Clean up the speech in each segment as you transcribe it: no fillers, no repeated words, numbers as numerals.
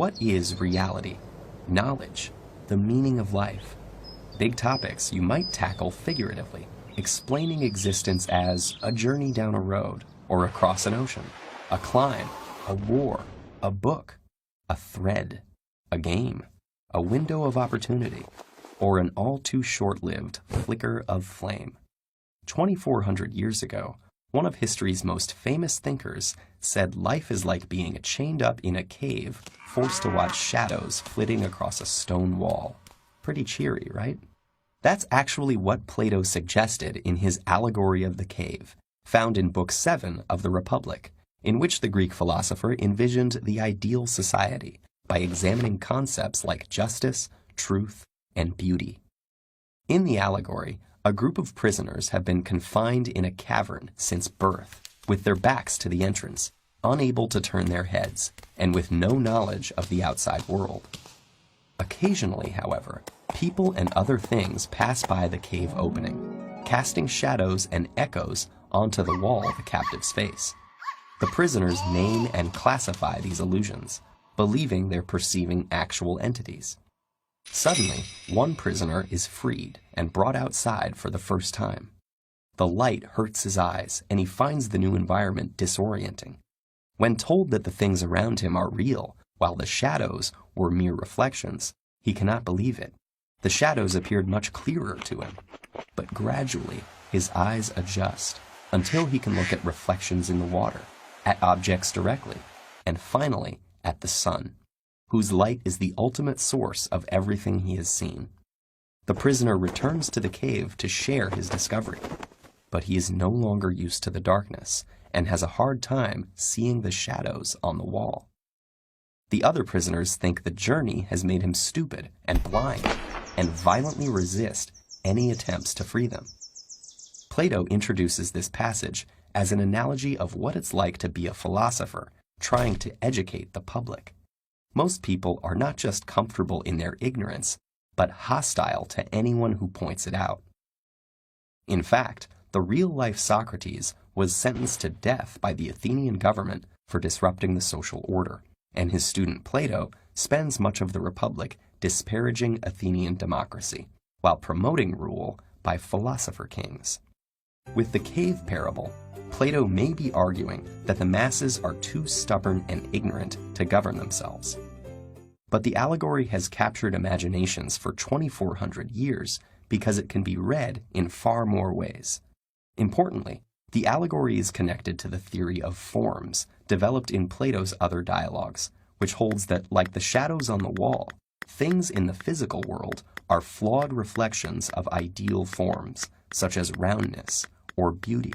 what is reality, knowledge, the meaning of life? Big topics you might tackle figuratively, explaining existence as a journey down a road or across an ocean, a climb, a war, a book, a thread, a game, a window of opportunity, or an all too short-lived flicker of flame. 2,400 years ago, one of history's most famous thinkers said life is like being chained up in a cave, forced to watch shadows flitting across a stone wall. Pretty cheery, right? That's actually what Plato suggested in his Allegory of the Cave, found in Book 7 of the Republic, in which the Greek philosopher envisioned the ideal society by examining concepts like justice, truth, and beauty. In the allegory, a group of prisoners have been confined in a cavern since birth, with their backs to the entrance, unable to turn their heads, and with no knowledge of the outside world. Occasionally, however, people and other things pass by the cave opening, casting shadows and echoes onto the wall of the captive's face. The prisoners name and classify these illusions, believing they're perceiving actual entities. Suddenly, one prisoner is freed and brought outside for the first time. The light hurts his eyes, and he finds the new environment disorienting. When told that the things around him are real, while the shadows were mere reflections, he cannot believe it. The shadows appeared much clearer to him, but gradually his eyes adjust until he can look at reflections in the water, at objects directly, and finally at the sun, whose light is the ultimate source of everything he has seen. The prisoner returns to the cave to share his discovery, but he is no longer used to the darkness and has a hard time seeing the shadows on the wall. The other prisoners think the journey has made him stupid and blind, and violently resist any attempts to free them. Plato introduces this passage as an analogy of what it's like to be a philosopher trying to educate the public. Most people are not just comfortable in their ignorance, but hostile to anyone who points it out. In fact, the real-life Socrates was sentenced to death by the Athenian government for disrupting the social order, and his student Plato spends much of the Republic disparaging Athenian democracy, while promoting rule by philosopher kings. With the cave parable, Plato may be arguing that the masses are too stubborn and ignorant to govern themselves. But the allegory has captured imaginations for 2,400 years because it can be read in far more ways. Importantly, the allegory is connected to the theory of forms developed in Plato's other dialogues, which holds that, like the shadows on the wall, things in the physical world are flawed reflections of ideal forms, such as roundness or beauty.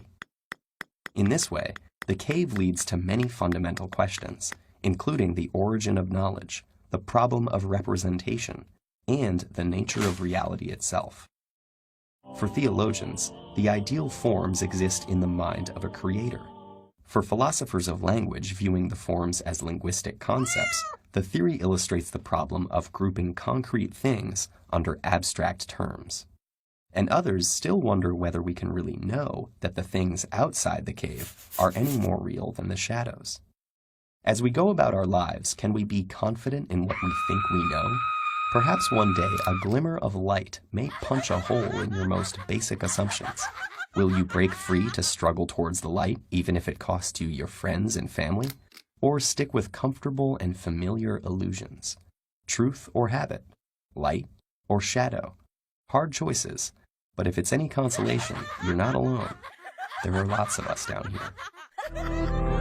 In this way, the cave leads to many fundamental questions, including the origin of knowledge, the problem of representation, and the nature of reality itself. For theologians, the ideal forms exist in the mind of a creator. For philosophers of language viewing the forms as linguistic concepts, the theory illustrates the problem of grouping concrete things under abstract terms. And others still wonder whether we can really know that the things outside the cave are any more real than the shadows. As we go about our lives, can we be confident in what we think we know? Perhaps one day a glimmer of light may punch a hole in your most basic assumptions. Will you break free to struggle towards the light, even if it costs you your friends and family? Or stick with comfortable and familiar illusions? Truth or habit? Light or shadow? Hard choices, but if it's any consolation, you're not alone. There are lots of us down here.